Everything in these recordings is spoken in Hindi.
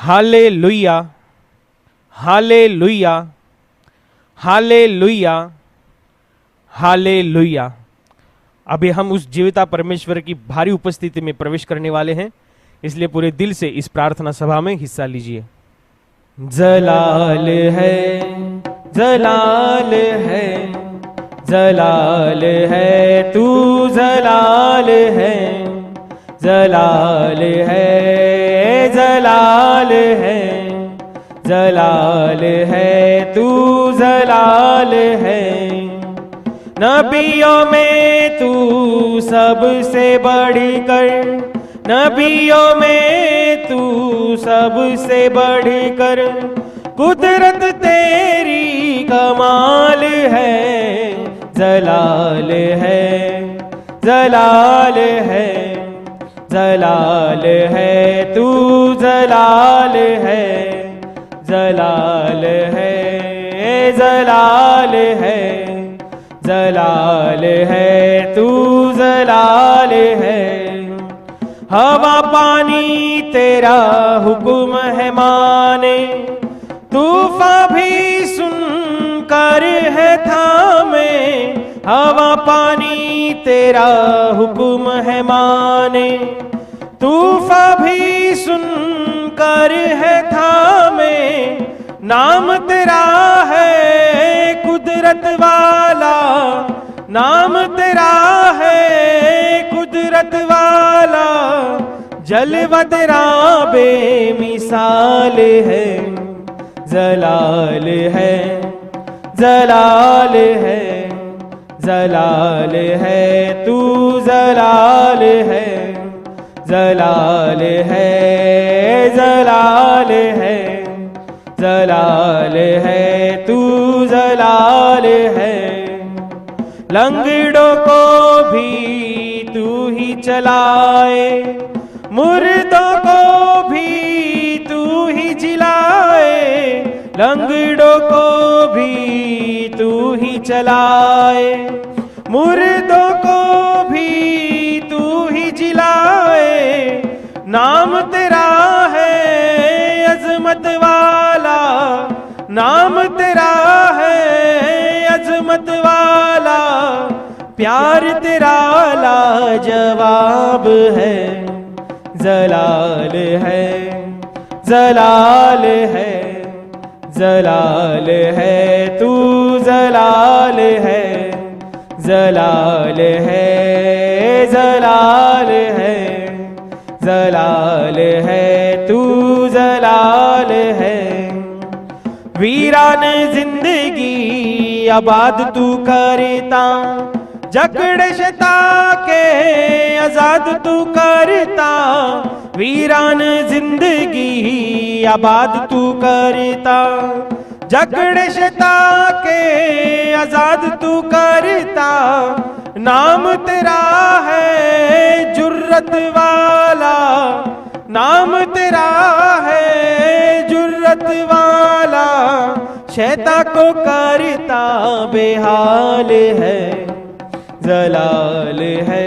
Hallelujah, hallelujah, hallelujah, hallelujah. अभी हम उस जीविता परमेश्वर की भारी उपस्थिति में प्रवेश करने वाले हैं, इसलिए पूरे दिल से इस प्रार्थना सभा में हिस्सा लीजिए। जलाल है, जलाल है, जलाल है, तू जलाल है, जलाल है, जलाल है, जलाल है, तू जलाल है। नबियों में तू सबसे बढ़कर, नबियों में तू सबसे बढ़कर, कुदरत तेरी कमाल है। जलाल है, जलाल है, जलाल है, तू जलाल है, जलाल है, जलाल है, जलाल है, तू जलाल है। हवा पानी तेरा हुक्म है माने, तूफान भी सुनकर है थामे। हवा पानी तेरा हुक्म है माने, तूफान भी सुनकर है थामे। नाम तेरा है कुदरत वाला, नाम तेरा है कुदरत वाला। जलवा तेरा बेमिसाल है। जलाल है, जलाल है, जलाल है, तू जलाल है, जलाल है, जलाल है, जलाल है, तू जलाल है। लंगड़ों को भी तू ही चलाए, मुर्दों को भी तू ही जिलाए। लंगड़ों को भी तू ही चलाए, मुर्दों को भी तू ही जिलाए। नाम तेरा है अजमत वाला, नाम तेरा है अजमत वाला। प्यार तेरा लाजवाब है। जलाल है, जलाल है, जलाल है, तू जलाल है, जलाल है, जलाल है, जलाल है, तू जलाल है। वीरान जिंदगी आबाद तू करता, जकड़ शता के आजाद तू करता। वीरान जिंदगी आबाद तू करता, जकड़ शता के आजाद तू करता। नाम तेरा है जुर्रत वाला, नाम तेरा है जुर्रत वाला। शैतान को करता बेहाल है। जलाल है,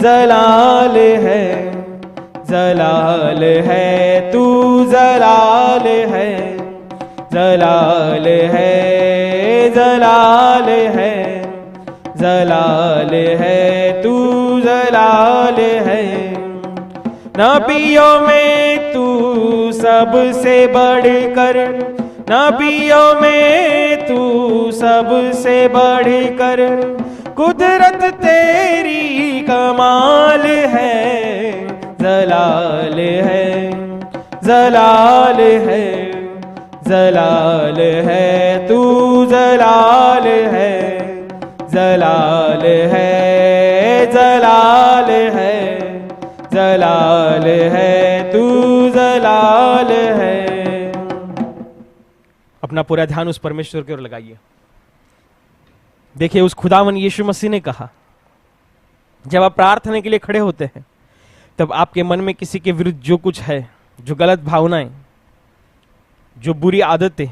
जलाल है, जलाल है, तू जलाल है, जलाल है, जलाल है, जलाल है, तू जलाल है। नबियों में तू सबसे बढ़कर, नबियों में तू सबसे बढ़कर, कुदरत तेरी कमाल है। जलाल है, जलाल है, जलाल है, तू जलाल है, जलाल है, जलाल है, जलाल है, तू जलाल है। अपना पूरा ध्यान उस परमेश्वर की ओर लगाइए। देखिए, उस खुदावन यीशु मसीह ने कहा, जब आप प्रार्थना के लिए खड़े होते हैं तब आपके मन में किसी के विरुद्ध जो कुछ है, जो गलत भावनाएं, जो बुरी आदतें,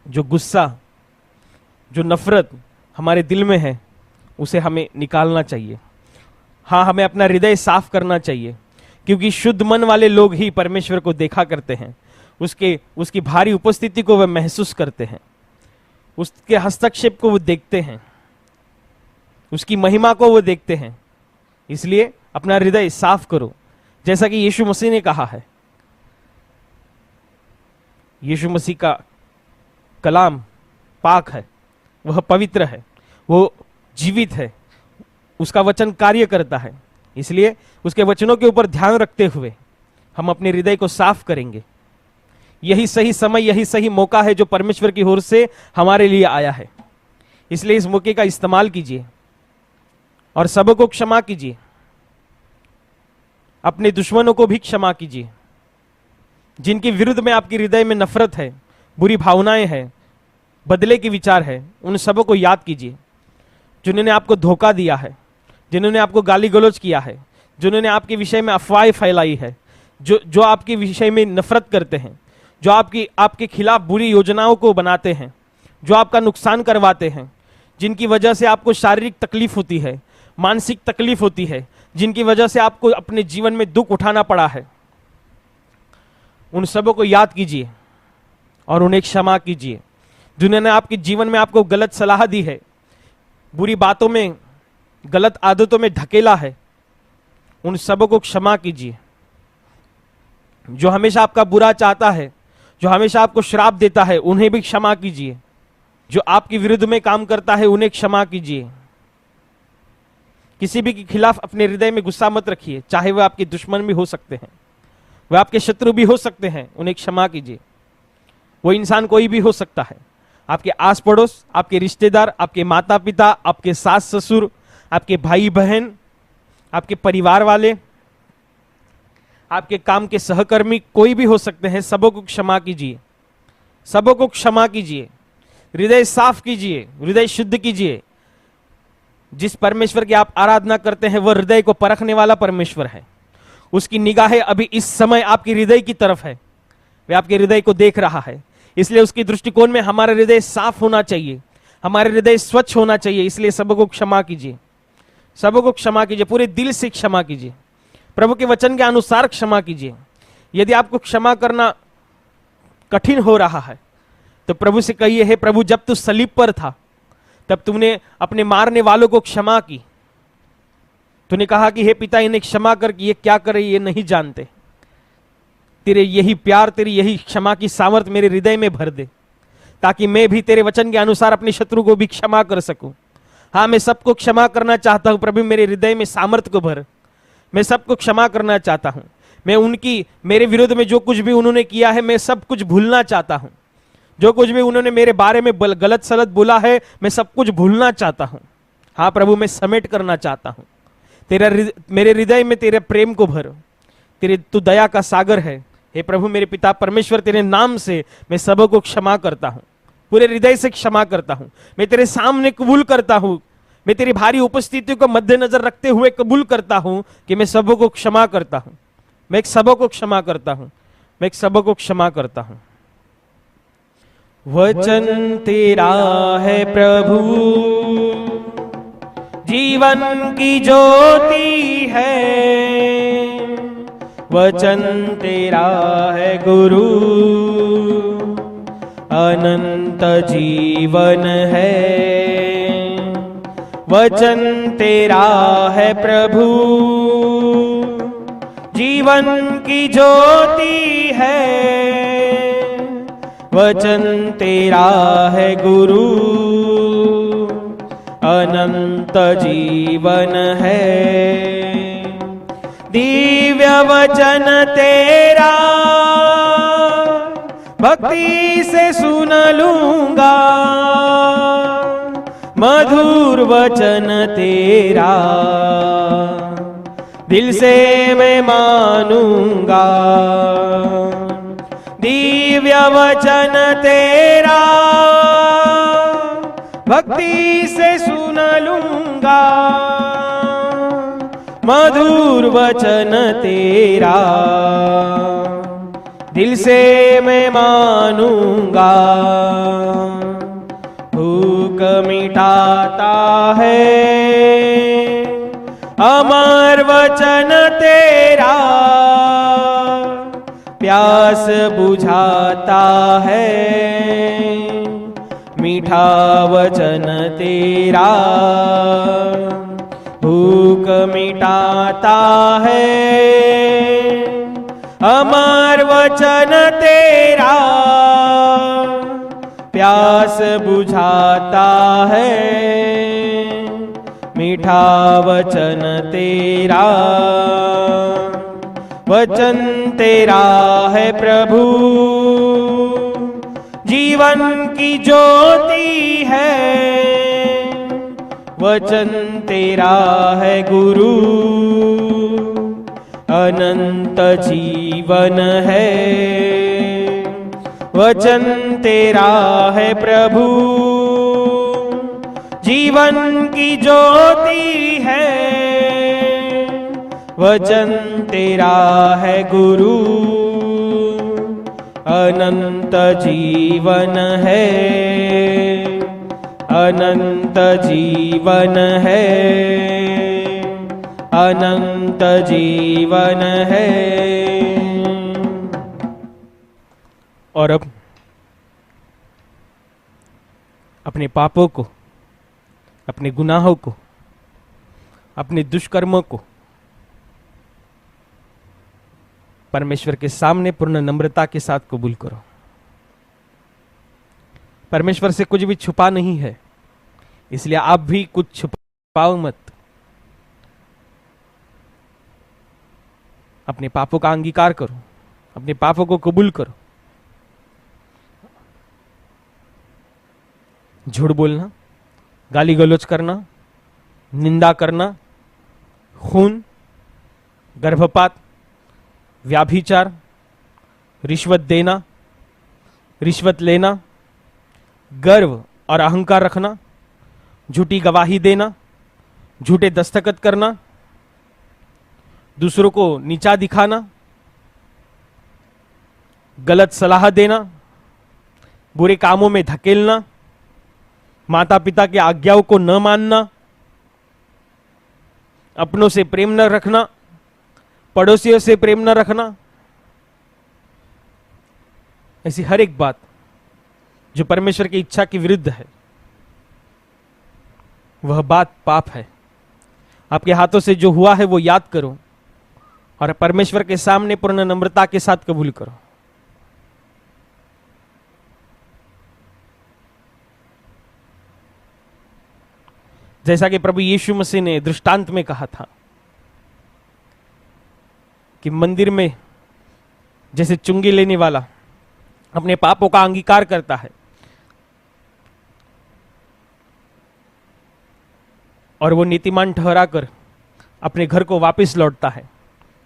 जो गुस्सा, जो नफरत हमारे दिल में है, उसे हमें निकालना चाहिए। हाँ, हमें अपना हृदय साफ करना चाहिए, क्योंकि शुद्ध मन वाले लोग ही परमेश्वर को देखा करते हैं, उसकी भारी उपस्थिति को वे महसूस करते हैं, उसके हस्तक्षेप को वो देखते हैं, उसकी महिमा को वो देखते हैं। इसलिए अपना हृदय साफ करो, जैसा कि यीशु मसीह ने कहा है। यीशु मसीह का कलाम पाक है, वह पवित्र है, वो जीवित है, उसका वचन कार्य करता है। इसलिए उसके वचनों के ऊपर ध्यान रखते हुए हम अपने हृदय को साफ करेंगे। यही सही समय, यही सही मौका है जो परमेश्वर की ओर से हमारे लिए आया है। इसलिए इस मौके का इस्तेमाल कीजिए और सबको क्षमा कीजिए, अपने दुश्मनों को भी क्षमा कीजिए। जिनके विरुद्ध में आपके हृदय में नफरत है, बुरी भावनाएं हैं, बदले के विचार है, उन सबों को याद कीजिए। जिन्होंने आपको धोखा दिया है, जिन्होंने आपको गाली गलौज किया है, जिन्होंने आपके विषय में अफवाहें फैलाई है, जो आपके विषय में नफरत करते हैं, जो आपके खिलाफ बुरी योजनाओं को बनाते हैं, जो आपका नुकसान करवाते हैं, जिनकी वजह से आपको शारीरिक तकलीफ होती है, मानसिक तकलीफ होती है, जिनकी वजह से आपको अपने जीवन में दुख उठाना पड़ा है, उन सबों को याद कीजिए और उन्हें क्षमा कीजिए। जिन्होंने आपके जीवन में आपको गलत सलाह दी है, बुरी बातों में, गलत आदतों में ढकेला है, उन सबों को क्षमा कीजिए। जो हमेशा आपका बुरा चाहता है, जो हमेशा आपको श्राप देता है, उन्हें भी क्षमा कीजिए। जो आपके विरुद्ध में काम करता है, उन्हें क्षमा कीजिए। किसी भी के खिलाफ अपने हृदय में गुस्सा मत रखिए, चाहे वह आपके दुश्मन भी हो सकते हैं, वह आपके शत्रु भी हो सकते हैं, उन्हें क्षमा कीजिए। वो इंसान कोई भी हो सकता है, आपके आस पड़ोस, आपके रिश्तेदार, आपके माता पिता, आपके सास ससुर, आपके भाई बहन, आपके परिवार वाले, आपके काम के सहकर्मी, कोई भी हो सकते हैं। सबों को क्षमा कीजिए, सबों को क्षमा कीजिए। हृदय साफ कीजिए, हृदय शुद्ध कीजिए। जिस परमेश्वर की आप आराधना करते हैं, वह हृदय को परखने वाला परमेश्वर है। उसकी निगाहें अभी इस समय आपके हृदय की तरफ है, वह आपके हृदय को देख रहा है। इसलिए उसके दृष्टिकोण में हमारा हृदय साफ होना चाहिए, हमारे हृदय स्वच्छ होना चाहिए। इसलिए सबको क्षमा कीजिए, सबको क्षमा कीजिए, पूरे दिल से क्षमा कीजिए, प्रभु के वचन के अनुसार क्षमा कीजिए। यदि आपको क्षमा करना कठिन हो रहा है तो प्रभु से कहिए, हे प्रभु, जब तू सलीब पर था तब तुमने अपने मारने वालों को क्षमा की। तूने कहा कि हे पिता, इन्हें क्षमा कर, कि ये क्या करे, ये नहीं जानते। तेरे यही प्यार, तेरी यही क्षमा की सामर्थ मेरे हृदय में भर दे, ताकि मैं भी तेरे वचन के अनुसार अपने शत्रु को भी क्षमा कर सकूं। हाँ, मैं सबको क्षमा करना चाहता हूं प्रभु, मेरे हृदय में सामर्थ को भर। मैं सबको क्षमा करना चाहता हूं। मैं मेरे विरुद्ध में जो कुछ भी उन्होंने किया है, मैं सब कुछ भूलना चाहता हूं। जो कुछ भी उन्होंने मेरे बारे में गलत सलत बोला है, मैं सब कुछ भूलना चाहता हूं। हाँ प्रभु, मैं समेट करना चाहता हूं। मेरे हृदय में तेरे प्रेम को भर। तू दया का सागर है। हे प्रभु मेरे पिता परमेश्वर, तेरे नाम से मैं सबको क्षमा करता हूं, पूरे हृदय से क्षमा करता हूं। मैं तेरे सामने कबूल करता हूं, मैं तेरी भारी उपस्थिति को मद्देनजर रखते हुए कबूल करता हूं कि मैं सबको क्षमा करता हूं, मैं एक सबको क्षमा करता हूं, मैं एक सबको क्षमा करता हूं। वचन तेरा है प्रभु, जीवन की ज्योति है। वचन तेरा है गुरु, अनंत जीवन है। वचन तेरा है प्रभु, जीवन की ज्योति है। वचन तेरा है गुरु, अनंत जीवन है। दिव्य वचन तेरा भक्ति से सुन लूंगा, मधुर वचन तेरा दिल से मैं मानूंगा। दिव्य वचन तेरा भक्ति से सुन लूंगा, मधुर वचन तेरा दिल से मैं मानूंगा। भूख मिटाता है अमर वचन तेरा, तेरा प्यास बुझाता है, मीठा वचन तेरा भूख मिटाता है, अमर वचन तेरा प्यास बुझाता है, मीठा वचन तेरा। वचन तेरा है प्रभु जीवन की ज्योति है, वचन तेरा है गुरु अनंत जीवन है, वचन तेरा है प्रभु जीवन की ज्योति है, वचन तेरा है गुरु अनंत जीवन है, अनंत जीवन है, अनंत जीवन है। और अब अपने पापों को, अपने गुनाहों को, अपने दुष्कर्मों को परमेश्वर के सामने पूर्ण नम्रता के साथ कबूल करो। परमेश्वर से कुछ भी छुपा नहीं है, इसलिए आप भी कुछ छुपाओ मत। अपने पापों का अंगीकार करो, अपने पापों को कबूल करो। झूठ बोलना, गाली गलौज करना, निंदा करना, खून, गर्भपात, व्याभिचार, रिश्वत देना, रिश्वत लेना, गर्व और अहंकार रखना, झूठी गवाही देना, झूठे दस्तखत करना, दूसरों को नीचा दिखाना, गलत सलाह देना, बुरे कामों में धकेलना, माता पिता की आज्ञाओं को न मानना, अपनों से प्रेम न रखना, पड़ोसियों से प्रेम न रखना, ऐसी हर एक बात जो परमेश्वर की इच्छा के विरुद्ध है, वह बात पाप है। आपके हाथों से जो हुआ है वो याद करो और परमेश्वर के सामने पूर्ण नम्रता के साथ कबूल करो। जैसा कि प्रभु यीशु मसीह ने दृष्टांत में कहा था कि मंदिर में जैसे चुंगी लेने वाला अपने पापों का अंगीकार करता है और वो नीतिमान ठहराकर अपने घर को वापस लौटता है,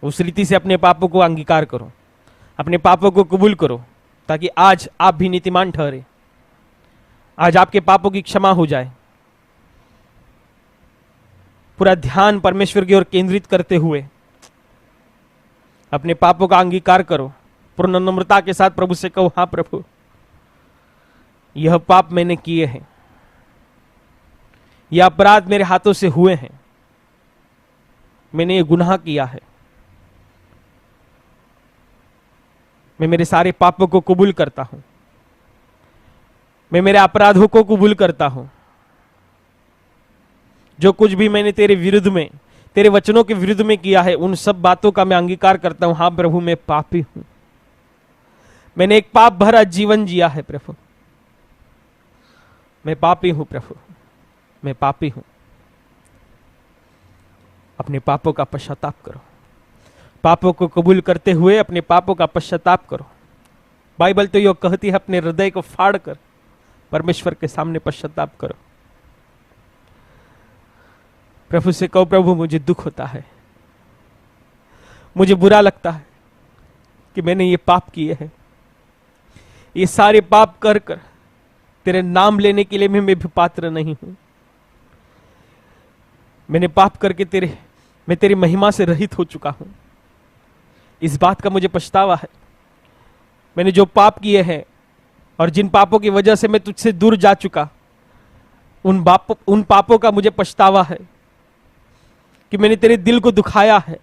उस रीति से अपने पापों को अंगीकार करो, अपने पापों को कबूल करो, ताकि आज आप भी नीतिमान ठहरे, आज आपके पापों की क्षमा हो जाए। पूरा ध्यान परमेश्वर की ओर केंद्रित करते हुए अपने पापों का अंगीकार करो, पूर्ण नम्रता के साथ प्रभु से कहो, हाँ प्रभु, यह पाप मैंने किए हैं, यह अपराध मेरे हाथों से हुए हैं, मैंने ये गुनाह किया है, मैं मेरे सारे पापों को कबूल करता हूं, मैं मेरे अपराधों को कबूल करता हूं, जो कुछ भी मैंने तेरे विरुद्ध में, तेरे वचनों के विरुद्ध में किया है, उन सब बातों का मैं अंगीकार करता हूं। हाँ प्रभु, मैं पापी हूं, मैंने एक पाप भरा जीवन जिया है प्रभु, मैं पापी हूं प्रभु, मैं पापी हूं। अपने पापों का पश्चाताप करो, पापों को कबूल करते हुए अपने पापों का पश्चाताप करो। बाइबल तो यह कहती है, अपने हृदय को फाड़ कर परमेश्वर के सामने पश्चाताप करो। प्रभु से कहो, प्रभु मुझे दुख होता है, मुझे बुरा लगता है कि मैंने ये पाप किए हैं, ये सारे पाप कर कर तेरे नाम लेने के लिए मैं भी पात्र नहीं हूं। मैंने पाप करके मैं तेरी महिमा से रहित हो चुका हूं। इस बात का मुझे पछतावा है। मैंने जो पाप किए हैं और जिन पापों की वजह से मैं तुझसे दूर जा चुका, उन पापों का मुझे पछतावा है कि मैंने तेरे दिल को दुखाया है,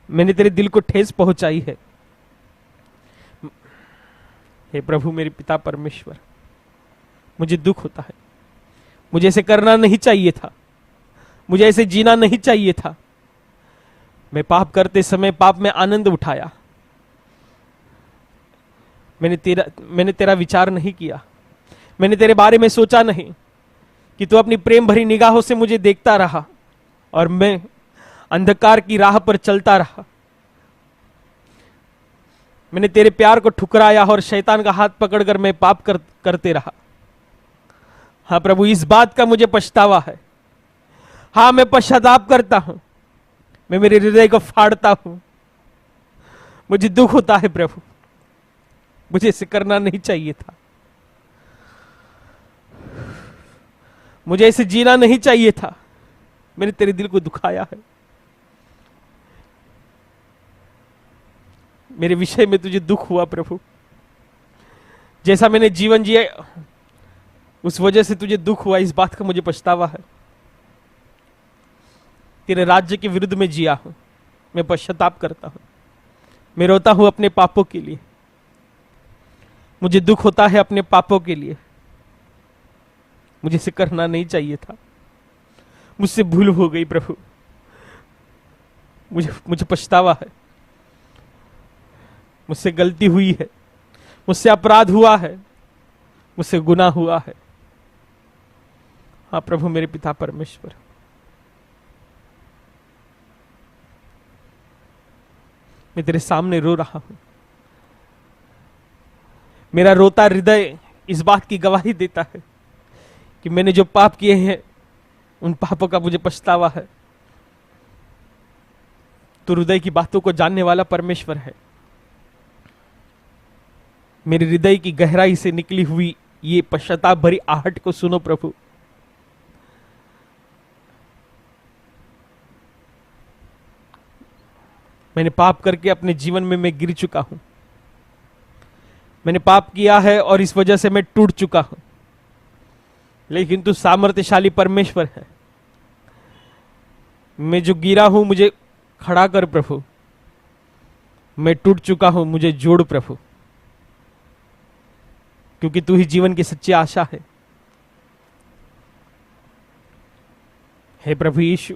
मैंने तेरे दिल को ठेस पहुंचाई है। हे प्रभु मेरे पिता परमेश्वर, मुझे दुख होता है। मुझे ऐसे करना नहीं चाहिए था, मुझे ऐसे जीना नहीं चाहिए था। मैं पाप करते समय पाप में आनंद उठाया। मैंने तेरा विचार नहीं किया, मैंने तेरे बारे में सोचा नहीं कि तू अपनी प्रेम भरी निगाहों से मुझे देखता रहा और मैं अंधकार की राह पर चलता रहा। मैंने तेरे प्यार को ठुकराया और शैतान का हाथ पकड़कर मैं पाप करते रहा। हाँ प्रभु, इस बात का मुझे पछतावा है। हाँ, मैं पश्चाताप करता हूं, मैं मेरे हृदय को फाड़ता हूं। मुझे दुख होता है प्रभु, मुझे इसे करना नहीं चाहिए था, मुझे इसे जीना नहीं चाहिए था। मैंने तेरे दिल को दुखाया है। मेरे विषय में तुझे दुख हुआ प्रभु। जैसा मैंने जीवन जिया उस वजह से तुझे दुख हुआ, इस बात का मुझे पछतावा है। तेरे राज्य के विरुद्ध में जिया हूं, मैं पश्चाताप करता हूं। मैं रोता हूं अपने पापों के लिए, मुझे दुख होता है अपने पापों के लिए। मुझे इसे करना नहीं चाहिए था, मुझसे भूल हो गई प्रभु। मुझे पछतावा है, मुझसे गलती हुई है, मुझसे अपराध हुआ है, मुझसे गुनाह हुआ है। हाँ प्रभु मेरे पिता परमेश्वर, मैं तेरे सामने रो रहा हूं। मेरा रोता हृदय इस बात की गवाही देता है कि मैंने जो पाप किए हैं उन पापों का मुझे पछतावा है। तू हृदय की बातों को जानने वाला परमेश्वर है। मेरे हृदय की गहराई से निकली हुई ये पश्चाताप भरी आहट को सुनो प्रभु। मैंने पाप करके अपने जीवन में मैं गिर चुका हूं। मैंने पाप किया है और इस वजह से मैं टूट चुका हूं, लेकिन तू सामर्थ्यशाली परमेश्वर है। मैं जो गिरा हूं मुझे खड़ा कर प्रभु। मैं टूट चुका हूं, मुझे जोड़ प्रभु, क्योंकि तू ही जीवन की सच्ची आशा है। हे प्रभु यीशु,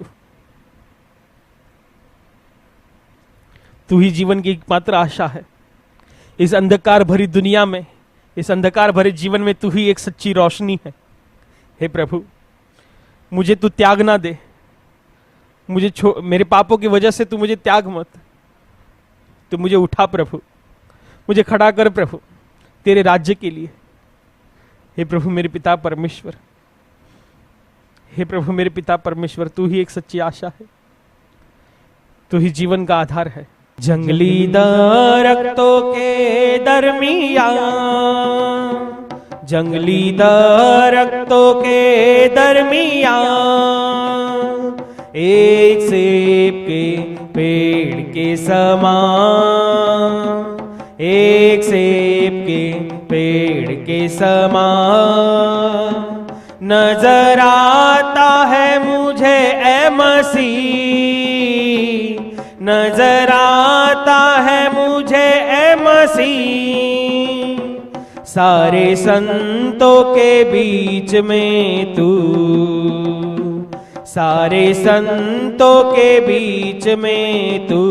तू ही जीवन की एकमात्र आशा है। इस अंधकार भरी दुनिया में, इस अंधकार भरे जीवन में तू ही एक सच्ची रोशनी है। हे प्रभु, मुझे तू त्याग ना दे। मुझे मेरे पापों की वजह से तू मुझे त्याग मत। तू मुझे उठा प्रभु, मुझे खड़ा कर प्रभु तेरे राज्य के लिए। हे प्रभु मेरे पिता परमेश्वर, हे प्रभु मेरे पिता परमेश्वर, तू ही एक सच्ची आशा है, तू ही जीवन का आधार है। जंगली दरख्तों के दरमियां, जंगली दरख्तों के दरमियां एक सेब के पेड़ के समान, एक सेब के पेड़ के समान नजर आता है मुझे ए मसीह, नजर आता है मुझे ए मसीह। सारे संतों के बीच में तू, सारे संतों के बीच में तू।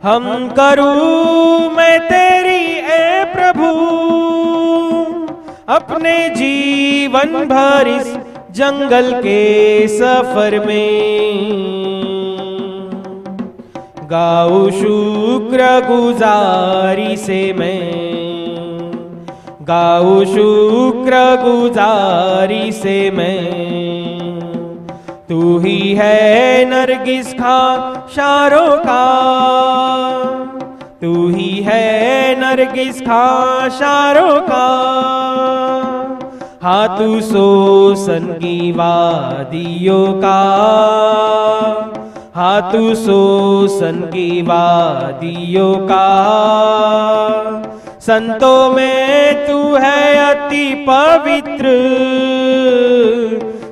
हम करूं मैं तेरी ए प्रभु अपने जीवन भर इस जंगल के सफर में। गाऊं शुक्र गुजारी से मैं, गाऊं शुक्र गुजारी से मैं। तू ही है नरगिस खां शारों का, तू ही है नरगिस खां शारों का। हाँ तू सोसन की वादियों का, हाँ तू सोसन की वादियों का। संतों में तू है अति पवित्र,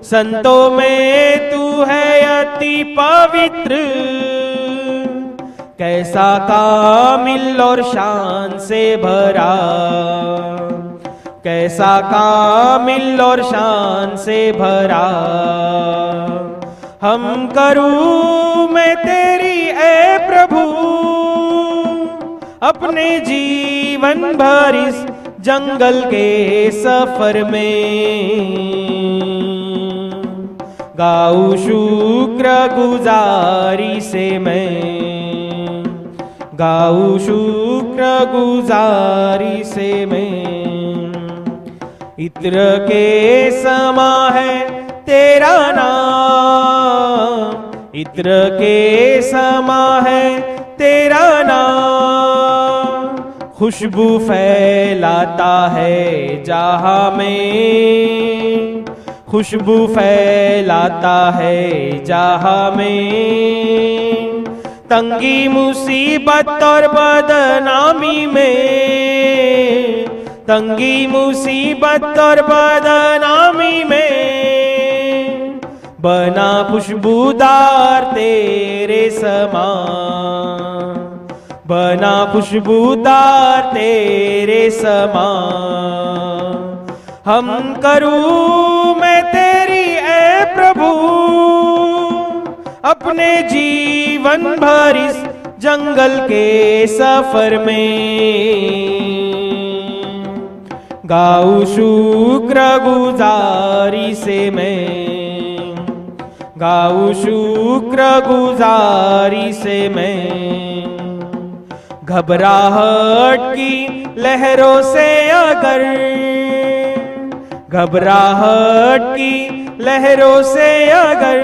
संतों में तू है अति पवित्र। कैसा कामिल और शान से भरा, कैसा कामिल और शान से भरा। हम करूं मैं तेरी ए प्रभु अपने जीवन भर इस जंगल के सफर में। गाऊं शुक्र गुजारी से मैं, गाऊं शुक्र गुजारी से मैं। इत्र के समा है तेरा नाम, इत्र के समा है तेरा नाम। खुशबू फैलाता है जहां में, खुशबू फैलाता है जहां में। तंगी मुसीबत और बदनामी में, तंगी मुसीबत और बदनामी में। बना खुशबूदार तेरे समान, बना खुशबूदार तेरे समान। हम करूं मैं तेरी ए प्रभु अपने जीवन भर इस जंगल के सफर में। गाऊं शुक्र गुजारी से मैं, गाऊं शुक्र गुजारी से मैं। घबराहट की लहरों से अगर, घबराहट की लहरों से अगर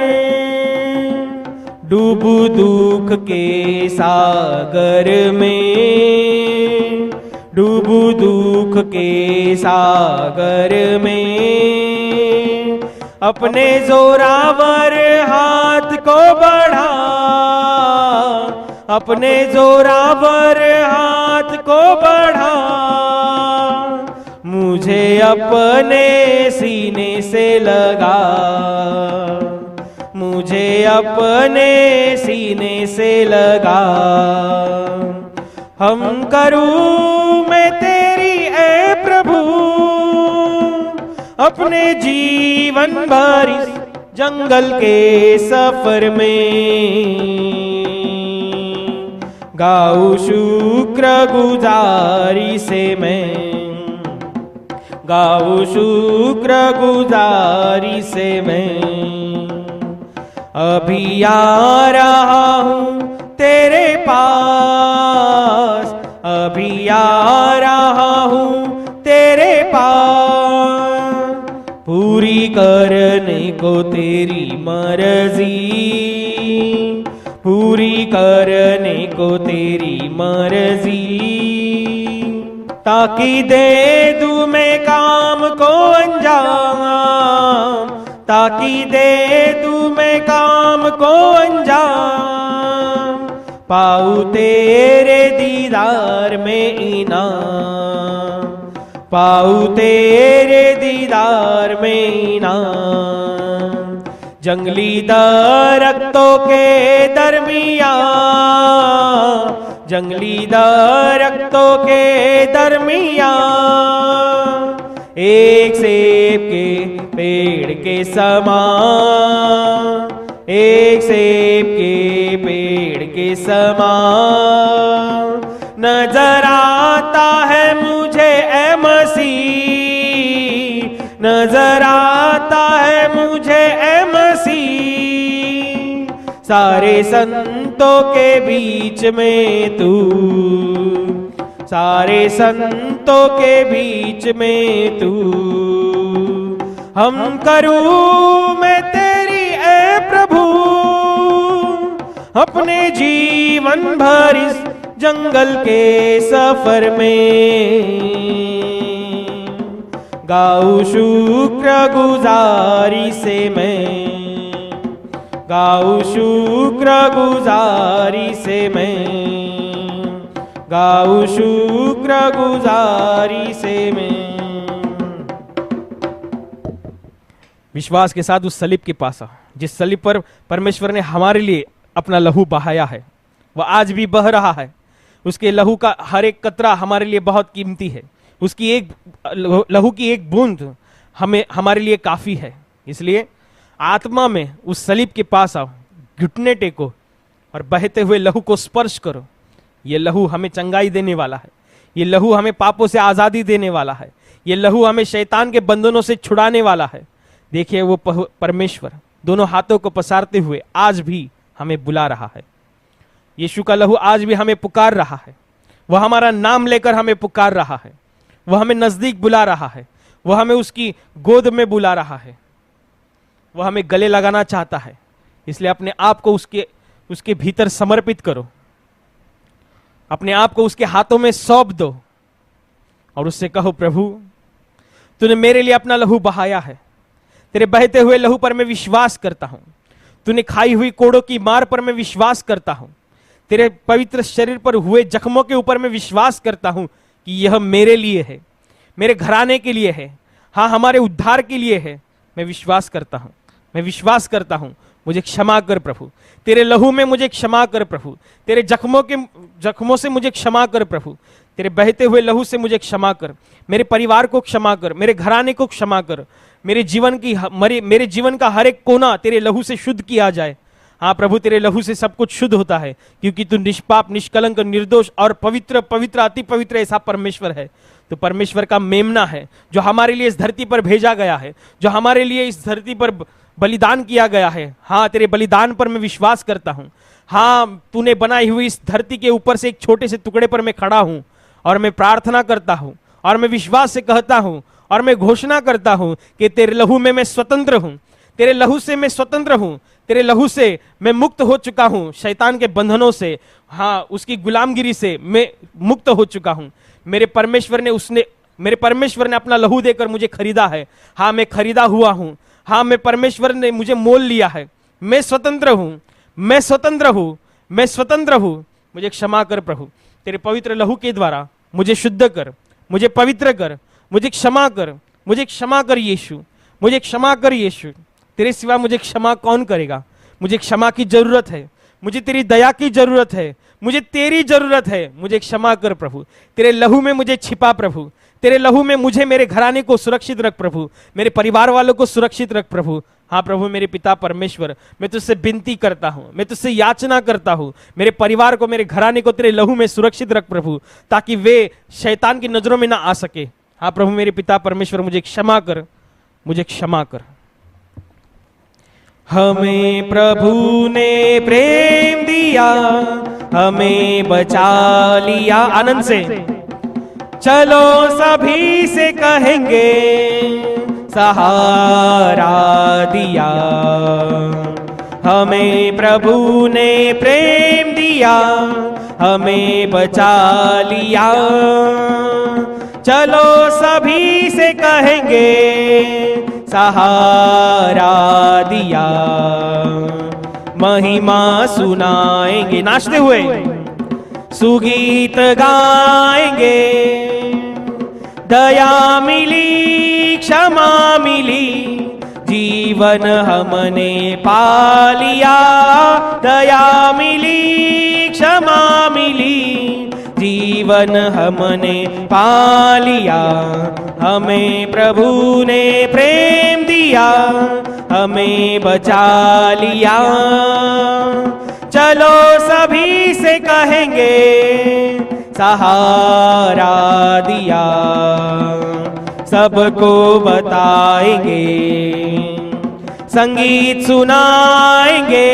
डूबू दुख के सागर में, डूबू दुख के सागर में। अपने जोरावर हाथ को बढ़ा, अपने जोरावर हाथ को बढ़ा। मुझे अपने सीने से लगा, मुझे अपने सीने से लगा। हम करूं मैं तेरी ए प्रभु अपने जीवन भर इस जंगल के सफर में। गाऊं शुक्र गुजारी से मैं, गाऊं शुक्र गुजारी से मैं। अभी आ रहा हूँ तेरे पास, अभी आ रहा हूँ तेरे पास। पूरी करने को तेरी मर्जी, पूरी करने को तेरी मर्जी। ताकि दे दूं मैं काम को अंजाम, ताकि दे दूं मैं काम को अंजाम। पाऊं तेरे दीदार में इनाम, पाऊं तेरे दीदार में इनाम। जंगली दरख्तों के दरमियां, जंगली दरख्तों के दरमियां। एक सेब के पेड़ के समान, एक सेब के पेड़ के समान। नजर आता है मुझे ए मसीह, नजर आता है मुझे ए मसीह। सारे संतों के बीच में तू, सारे संतों के बीच में तू। हम करूं मैं तेरी ए प्रभु अपने जीवन भर इस जंगल के सफर में। गाऊं शुक्र गुजारी से मैं, गाऊं शुक्र गुजारी से मैं, गाऊं शुक्र गुजारी से मैं। विश्वास के साथ उस सलीब के पास आ, जिस सलीब पर परमेश्वर ने हमारे लिए अपना लहू बहाया है, वह आज भी बह रहा है। उसके लहू का हर एक कतरा हमारे लिए बहुत कीमती है। उसकी एक लहू की एक बूंद हमारे लिए काफी है। इसलिए आत्मा में उस सलीब के पास आओ, घुटने टेको और बहते हुए लहू को स्पर्श करो। ये लहू हमें चंगाई देने वाला है। ये लहू हमें पापों से आजादी देने वाला है। ये लहू हमें शैतान के बंधनों से छुड़ाने वाला है। देखिए वो परमेश्वर दोनों हाथों को पसारते हुए आज भी हमें बुला रहा है। यीशु का लहू आज भी हमें पुकार रहा है। वह हमारा नाम लेकर हमें पुकार रहा है। वह हमें नजदीक बुला रहा है। वह हमें उसकी गोद में बुला रहा है। वह हमें गले लगाना चाहता है। इसलिए अपने आप को उसके भीतर समर्पित करो। अपने आप को उसके हाथों में सौंप दो और उससे कहो, प्रभु तूने मेरे लिए अपना लहू बहाया है। तेरे बहते हुए लहू पर मैं विश्वास करता हूं। तूने खाई हुई कोड़ों की मार पर मैं विश्वास करता हूं। तेरे पवित्र शरीर पर हुए जख्मों के ऊपर मैं विश्वास करता हूं कि यह मेरे लिए है, मेरे घराने के लिए है, हाँ हमारे उद्धार के लिए है। मैं विश्वास करता हूं, मैं विश्वास करता हूं। मुझे क्षमा कर प्रभु, तेरे लहू में मुझे क्षमा कर प्रभु। तेरे जख्मों से मुझे क्षमा कर प्रभु। तेरे बहते हुए लहू से मुझे क्षमा कर। मेरे परिवार को क्षमा कर, मेरे घराने को क्षमा कर। मेरे जीवन का हर एक कोना तेरे लहू से शुद्ध किया जाए। हाँ प्रभु, तेरे लहू से सब कुछ शुद्ध होता है, क्योंकि तू निष्पाप, निष्कलंक, निर्दोष और पवित्र पवित्र अति पवित्र ऐसा परमेश्वर है। तो परमेश्वर का मेमना है जो हमारे लिए इस धरती पर भेजा गया है, जो हमारे लिए इस धरती पर बलिदान किया गया है। हाँ, तेरे बलिदान पर मैं विश्वास करता हूँ। हाँ, तूने बनाई हुई इस धरती के ऊपर से एक छोटे से टुकड़े पर मैं खड़ा हूँ और मैं प्रार्थना करता हूँ और मैं विश्वास से कहता हूँ और मैं घोषणा करता हूँ कि तेरे लहू में मैं स्वतंत्र हूँ। तेरे लहू से मैं स्वतंत्र हूँ। तेरे लहू से मैं मुक्त हो चुका हूँ, शैतान के बंधनों से, हाँ उसकी गुलामगिरी से मैं मुक्त हो चुका हूँ। मेरे परमेश्वर ने अपना लहू देकर मुझे खरीदा है। हाँ, मैं खरीदा हुआ हूँ। हाँ, मैं परमेश्वर ने मुझे मोल लिया है। मैं स्वतंत्र हूँ, मैं स्वतंत्र हूँ, मैं स्वतंत्र हूँ। मुझे क्षमा कर प्रभु, तेरे पवित्र लहू के द्वारा मुझे शुद्ध कर, मुझे पवित्र कर, मुझे क्षमा कर, मुझे क्षमा कर यीशु, मुझे क्षमा कर यीशु। तेरे सिवा मुझे क्षमा कौन करेगा? मुझे क्षमा की जरूरत है, मुझे तेरी दया की जरूरत है, मुझे तेरी जरूरत है। मुझे क्षमा कर प्रभु, तेरे लहू में मुझे छिपा प्रभु। तेरे लहू में मुझे, मेरे घराने को सुरक्षित रख प्रभु, मेरे परिवार वालों को सुरक्षित रख प्रभु। हाँ प्रभु, मेरे पिता परमेश्वर, मैं तुझसे विनती करता हूँ, मैं तुझसे याचना करता हूँ, मेरे परिवार को, मेरे घराने को तेरे लहू में सुरक्षित रख प्रभु, ताकि वे शैतान की नजरों में ना आ सके। हाँ प्रभु मेरे पिता परमेश्वर, मुझे क्षमा कर, मुझे क्षमा कर। हमें प्रभु ने प्रेम दिया, हमें बचा लिया। आनंद से चलो सभी से कहेंगे, सहारा दिया। हमें प्रभु ने प्रेम दिया, हमें बचा लिया। चलो सभी से कहेंगे, सहारा दिया। महिमा सुनाएंगे, नाचते हुए सुगीत गाएंगे। दया मिली, क्षमा मिली, जीवन हमने पा लिया। दया मिली, क्षमा मिली, जीवन हमने पा लिया। हमें प्रभु ने प्रेम दिया, हमें बचा लिया। चलो सभी से कहेंगे, सहारा दिया। सबको बताएंगे, संगीत सुनाएंगे।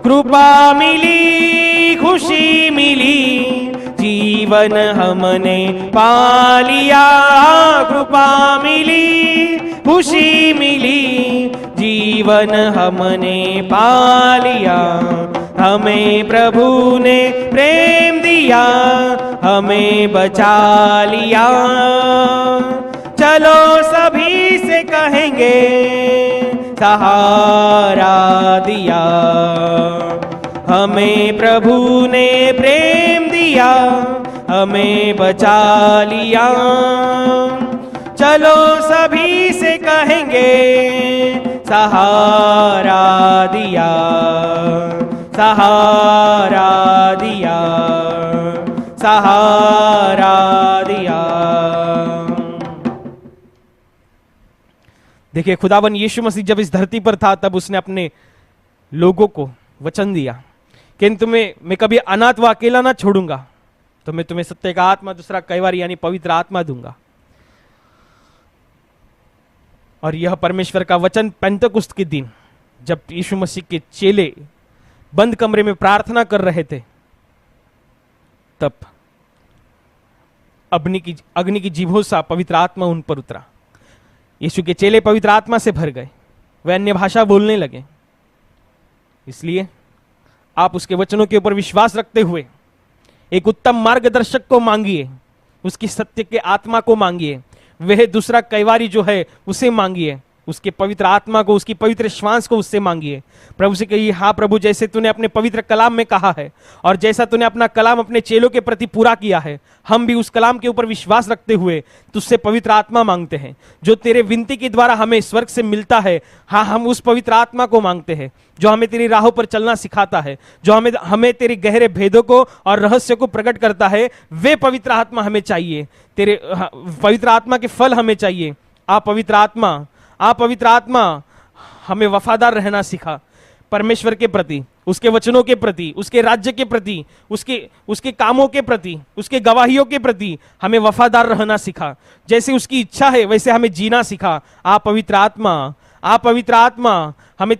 कृपा मिली, खुशी मिली, जीवन हमने पा लिया। कृपा मिली, खुशी मिली, जीवन हमने पा लिया। हमें प्रभु ने प्रेम दिया, हमें बचा लिया। चलो सभी से कहेंगे, सहारा दिया। हमें प्रभु ने प्रेम दिया, हमें बचा लिया। चलो सभी से कहेंगे, सहारा दिया। सहारा दिया, सहारा दिया। देखिए, खुदावन यीशु मसीह जब इस धरती पर था तब उसने अपने लोगों को वचन दिया कि तुम्हें मैं कभी अनाथ व अकेला ना छोड़ूंगा, तो मैं तुम्हें सत्य का आत्मा, दूसरा कैवारी यानी पवित्र आत्मा दूंगा। और यह परमेश्वर का वचन पेंतकुस्त के दिन जब यीशु मसीह के चेले बंद कमरे में प्रार्थना कर रहे थे, तब अग्नि की जीभों सा पवित्र आत्मा उन पर उतरा। यीशु के चेले पवित्र आत्मा से भर गए, वे अन्य भाषा बोलने लगे। इसलिए आप उसके वचनों के ऊपर विश्वास रखते हुए एक उत्तम मार्गदर्शक को मांगिए, उसकी सत्य के आत्मा को मांगिए, वह दूसरा कैवारी जो है उसे मांगिए, उसके पवित्र आत्मा को, उसकी पवित्र श्वास को उससे मांगिए। प्रभु से कहिए, हाँ प्रभु, जैसे तूने अपने पवित्र कलाम में कहा है और जैसा तूने अपना कलाम अपने चेलों के प्रति पूरा किया है, हम भी उस कलाम के ऊपर विश्वास रखते हुए तुझसे पवित्र आत्मा मांगते हैं, जो तेरे विनती के द्वारा हमें स्वर्ग से मिलता है। हाँ, हम उस पवित्र आत्मा को मांगते हैं जो हमें तेरी राहों पर चलना सिखाता है, जो हमें तेरे गहरे भेदों को और रहस्य को प्रकट करता है। वे पवित्र आत्मा हमें चाहिए, तेरे पवित्र आत्मा के फल हमें चाहिए। आप पवित्र आत्मा हमें वफादार रहना सिखा, परमेश्वर के प्रति, उसके वचनों के प्रति, उसके राज्य के प्रति, उसके कामों के प्रति, उसके गवाहियों के प्रति हमें वफादार रहना सिखा। जैसे उसकी इच्छा है वैसे हमें जीना सिखा। आप पवित्र आत्मा, हमें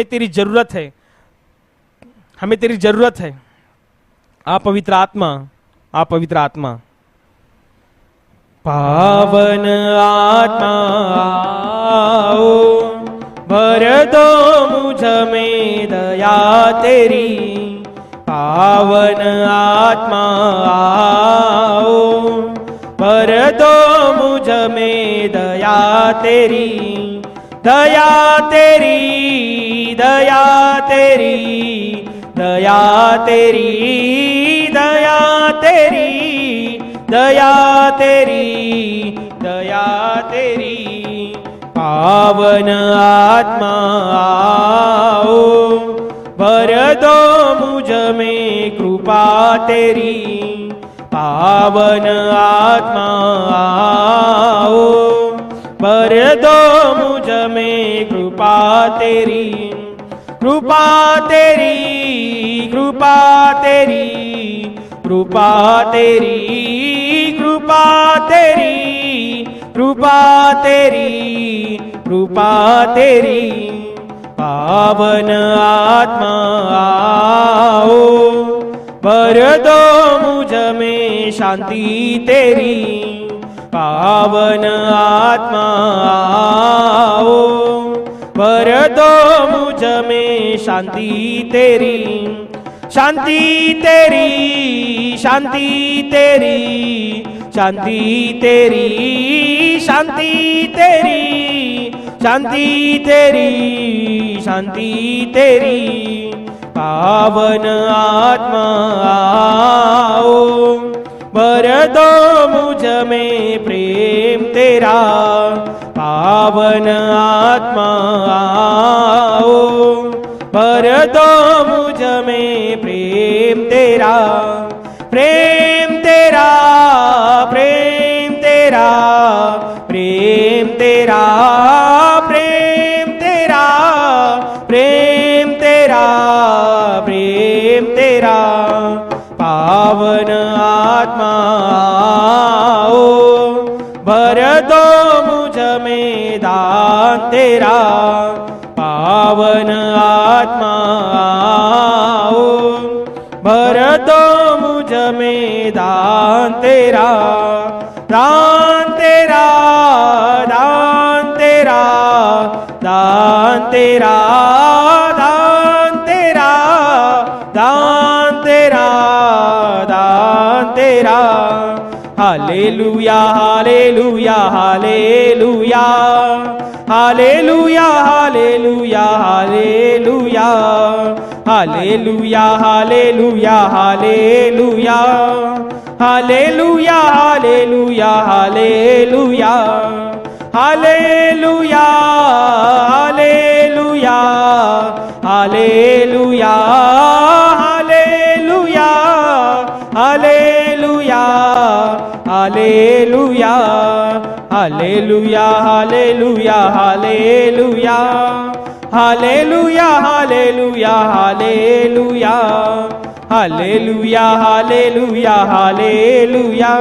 तेरी जरूरत है, हमें तेरी जरूरत है। आप पवित्र आत्मा। पावन आत्मा आओ, भर दो मुझ में दया तेरी। पावन आत्मा आओ, भर दो मुझ में दया तेरी। दया तेरी, दया तेरी, दया तेरी, दया तेरी, दया तेरी, दया तेरी। पावन आत्मा आओ, भर दो मुझ में कृपा तेरी। पावन आत्मा आओ, भर दो मुझ में कृपा तेरी। कृपा तेरी, कृपा तेरी, कृपा तेरी, कृपा तेरी, कृपा तेरी, कृपा तेरी। पावन आत्मा आओ, भर दो मुझ में शांति तेरी। पावन आत्मा आओ, भर दो मुझ में शांति तेरी। शांति तेरी, शांति तेरी, शांति तेरी, शांति तेरी, शांति तेरी, शांति तेरी। पावन आत्मा आओ, भर दो मुझ में प्रेम तेरा। पावन आत्मा आओ, भर दो मुझ में प्रेम तेरा। प्रेम तेरा, प्रेम तेरा, प्रेम तेरा, प्रेम तेरा, प्रेम तेरा, प्रेम तेरा। पावन आत्मा आओ, भर दो मुझ में दान तेरा। पावन आत्मा आओ, भर दो मुझ में दान तेरा। दान तेरा, दान तेरा, दान तेरा, दान तेरा, दान तेरा, दान तेरा। Hallelujah, hallelujah, hallelujah, hallelujah, hallelujah, hallelujah, hallelujah, hallelujah, hallelujah, hallelujah, hallelujah, hallelujah, hallelujah, hallelujah, hallelujah, hallelujah, hallelujah, hallelujah, hallelujah, hallelujah, hallelujah, hallelujah, hallelujah, hallelujah, hallelujah,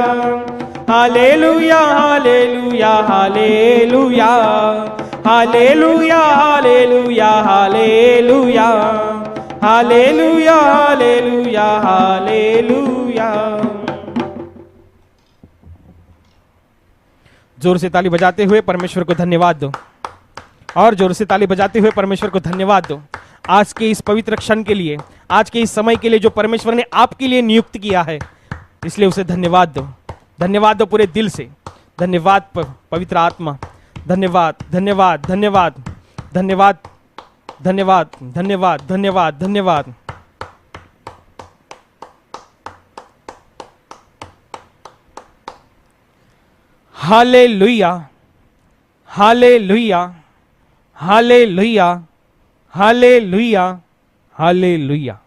hallelujah, hallelujah, hallelujah, hallelujah, hallelujah, hallelujah, hallelujah, hallelujah, hallelujah. जोर से ताली बजाते हुए परमेश्वर को धन्यवाद दो, और जोर से ताली बजाते हुए परमेश्वर को धन्यवाद दो आज के इस पवित्र क्षण के लिए, आज के इस समय के लिए जो परमेश्वर ने आपके लिए नियुक्त किया है, इसलिए उसे धन्यवाद दो। धन्यवाद दो पूरे दिल से। धन्यवाद पवित्र आत्मा, धन्यवाद, धन्यवाद, धन्यवाद, धन्यवाद, धन्यवाद, धन्यवाद, धन्यवाद, धन्यवाद। Hallelujah, hallelujah, hallelujah, hallelujah, hallelujah.